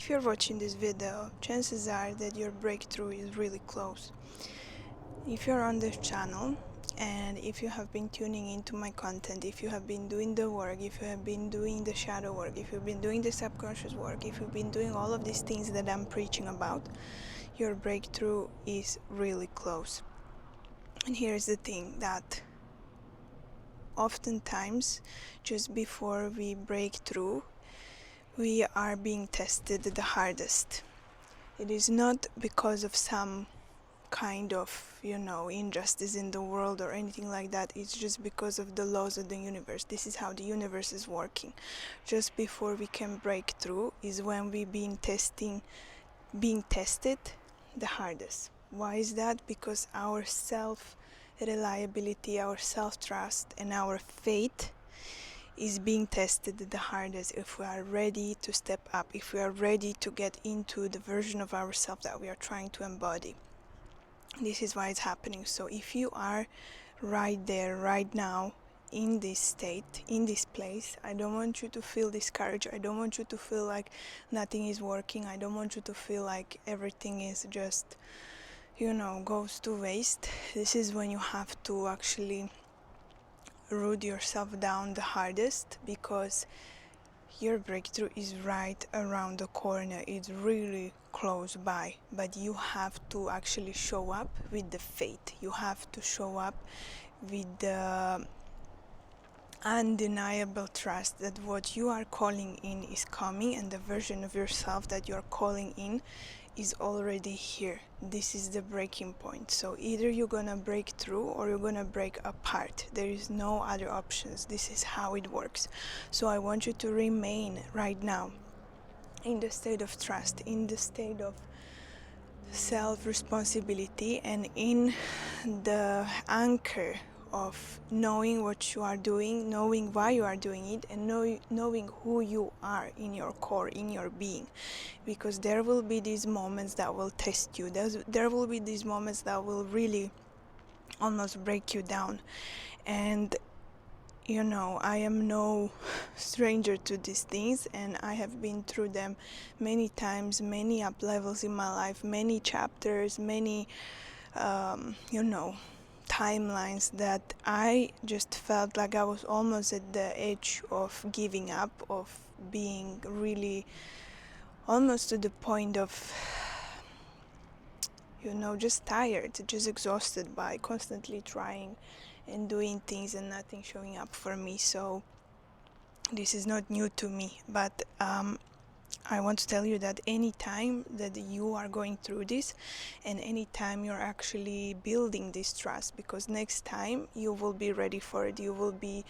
If you're watching this video, chances are that your breakthrough is really close. If you're on this channel and if you have been tuning into my content, if you have been doing the work, if you have been doing the shadow work, if you've been doing the subconscious work, if you've been doing all of these things that I'm preaching about, your breakthrough is really close. And here's the thing, that oftentimes just before we break through, we are being tested the hardest. It is not because of some kind of, injustice in the world or anything like that. It's just because of the laws of the universe. This is how the universe is working. Just before we can break through is when we've been being tested the hardest. Why is that? Because our self-reliability, our self-trust, and our faith is being tested the hardest if we are ready to step up, if we are ready to get into the version of ourselves that we are trying to embody. This is why it's happening. So if you are right there, right now, in this state, in this place, I don't want you to feel discouraged. I don't want you to feel like nothing is working. I don't want you to feel like everything is just, goes to waste. This is when you have to actually root yourself down the hardest, because your breakthrough is right around the corner. It's really close by, but you have to actually show up with the faith. You have to show up with the undeniable trust that what you are calling in is coming, and the version of yourself that you're calling in is already here. This is the breaking point. So either you're gonna break through or you're gonna break apart. There is no other options. This is how it works. So I want you to remain right now in the state of trust, in the state of self-responsibility, and in the anchor of knowing what you are doing, knowing why you are doing it, and knowing who you are in your core, in your being. Because there will be these moments that will test you. There will be these moments that will really almost break you down. And I am no stranger to these things, and I have been through them many times, many up levels in my life, many chapters, many timelines that I just felt like I was almost at the edge of giving up, of being really almost to the point of just tired, just exhausted by constantly trying and doing things and nothing showing up for me. So this is not new to me, but I want to tell you that any time that you are going through this, and any time you're actually building this trust, because next time you will be ready for it, you will be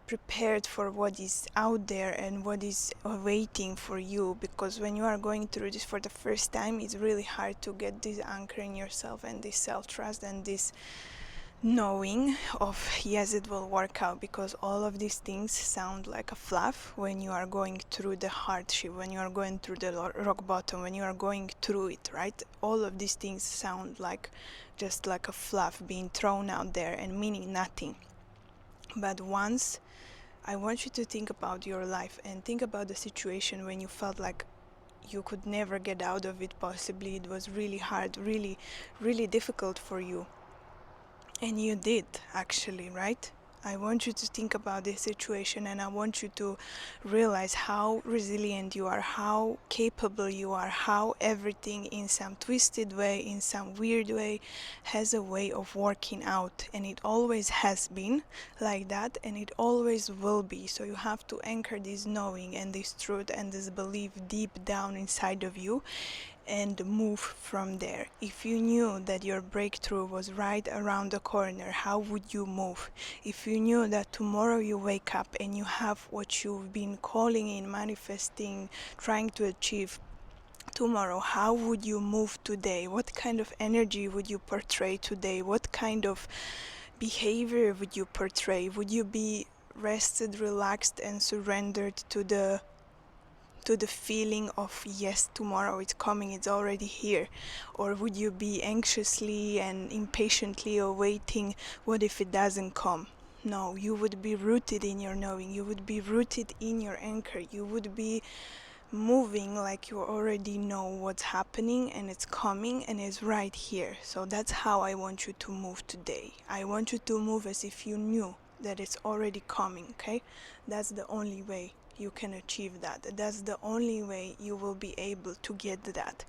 prepared for what is out there and what is waiting for you. Because when you are going through this for the first time, it's really hard to get this anchor in yourself and this self-trust and this knowing of yes, it will work out, because all of these things sound like a fluff when you are going through the hardship, when you are going through the rock bottom, when you are going through it, right? All of these things sound like just like a fluff being thrown out there and meaning nothing. But once, I want you to think about your life and think about the situation when you felt like you could never get out of it. Possibly it was really hard, really, really difficult for you. And you did, actually, right? I want you to think about this situation, and I want you to realize how resilient you are, how capable you are, how everything in some twisted way, in some weird way, has a way of working out. And it always has been like that, and it always will be. So you have to anchor this knowing and this truth and this belief deep down inside of you, and move from there. If you knew that your breakthrough was right around the corner, how would you move? If you knew that tomorrow you wake up and you have what you've been calling in, manifesting, trying to achieve tomorrow, how would you move today? What kind of energy would you portray today? What kind of behavior would you portray? Would you be rested, relaxed, and surrendered to the feeling of yes, tomorrow it's coming, it's already here? Or would you be anxiously and impatiently awaiting, what if it doesn't come? No, you would be rooted in your knowing, you would be rooted in your anchor, you would be moving like you already know what's happening and it's coming and it's right here. So that's how I want you to move today. I want you to move as if you knew that it's already coming, okay? That's the only way you can achieve that. That's the only way you will be able to get that,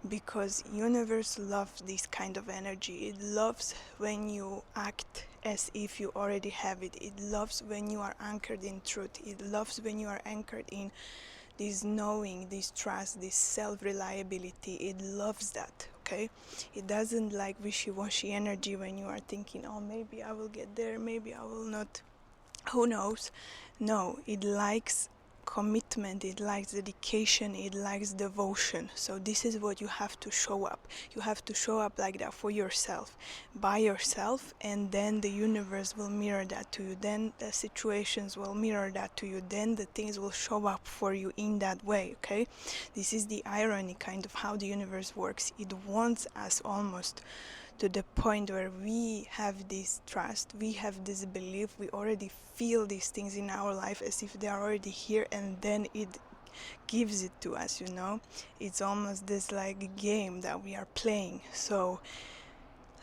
because universe loves this kind of energy. It loves when you act as if you already have it. It loves when you are anchored in truth. It loves when you are anchored in this knowing, this trust, this self-reliability. It loves that, okay? It doesn't like wishy-washy energy when you are thinking, oh, maybe I will get there, maybe I will not, who knows. No, it likes commitment, it likes dedication, it likes devotion. So this is what you have to show up. You have to show up like that for yourself, by yourself, and then the universe will mirror that to you. Then the situations will mirror that to you. Then the things will show up for you in that way, okay? This is the irony kind of how the universe works. It wants us almost to the point where we have this trust, we have this belief, we already feel these things in our life as if they are already here, and then it gives it to us, you know? It's almost this like game that we are playing. So,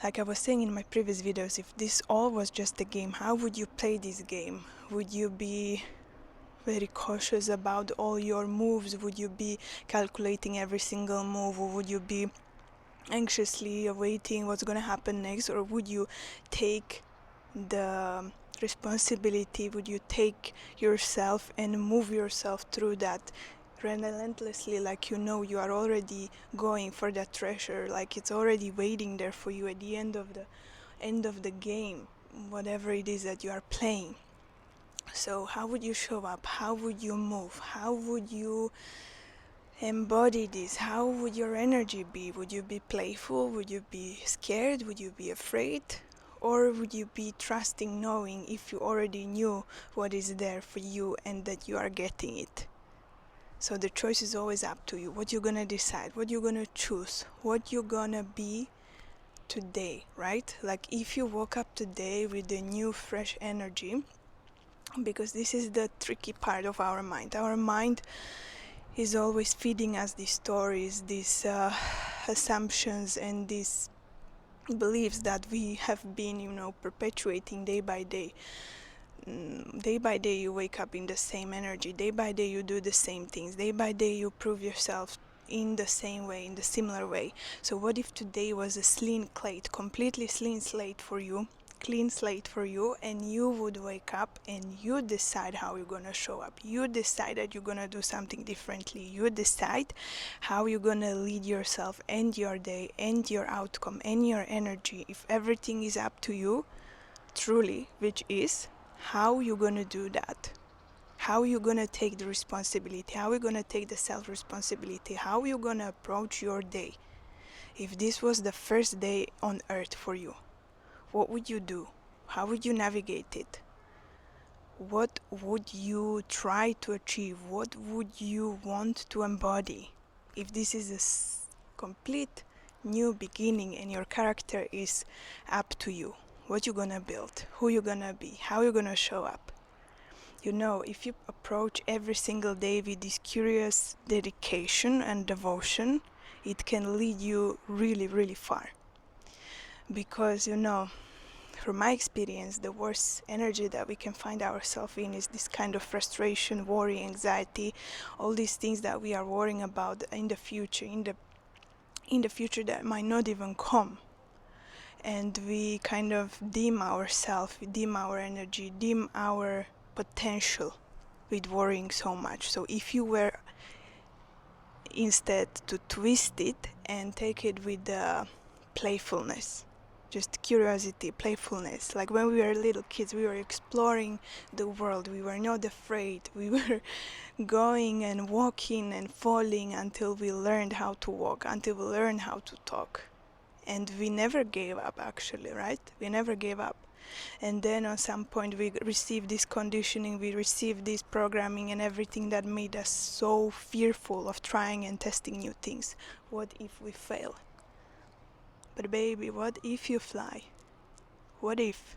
like I was saying in my previous videos, if this all was just a game, how would you play this game? Would you be very cautious about all your moves? Would you be calculating every single move? Or would you be anxiously awaiting what's going to happen next? Or would you take the responsibility, would you take yourself and move yourself through that relentlessly, like you know you are already going for that treasure, like it's already waiting there for you at the end of the game, whatever it is that you are playing? So how would you show up? How would you move? How would you embody this? How would your energy be? Would you be playful? Would you be scared? Would you be afraid? Or would you be trusting, knowing if you already knew what is there for you and that you are getting it? So the choice is always up to you. What you're gonna decide, what you're gonna choose, what you're gonna be today, right? Like if you woke up today with a new fresh energy, because this is the tricky part of our mind. Our mind is always feeding us these stories, these assumptions and these beliefs that we have been, perpetuating day by day. Day by day you wake up in the same energy. Day by day you do the same things. Day by day you prove yourself in the same way, in the similar way. So what if today was a completely clean slate for you, and you would wake up and you decide how you're gonna show up. You decide that you're gonna do something differently. You decide how you're gonna lead yourself and your day and your outcome and your energy. If everything is up to you, truly, which is how you're gonna do that. How you're gonna take the responsibility, how you're gonna take the self-responsibility, how you're gonna approach your day. If this was the first day on earth for you, what would you do? How would you navigate it? What would you try to achieve? What would you want to embody? If this is a complete new beginning and your character is up to you, what you're gonna build, who you're gonna be, how you're gonna show up. If you approach every single day with this curious dedication and devotion, it can lead you really, really far. Because, from my experience, the worst energy that we can find ourselves in is this kind of frustration, worry, anxiety, all these things that we are worrying about in the future, in the future that might not even come. And we kind of dim ourselves, dim our energy, dim our potential with worrying so much. So if you were instead to twist it and take it with playfulness, just curiosity, playfulness, like when we were little kids, we were exploring the world, we were not afraid, we were going and walking and falling until we learned how to walk, until we learned how to talk. And we never gave up, actually, right? We never gave up. And then at some point we received this conditioning, we received this programming and everything that made us so fearful of trying and testing new things. What if we fail? But baby, what if you fly? What if?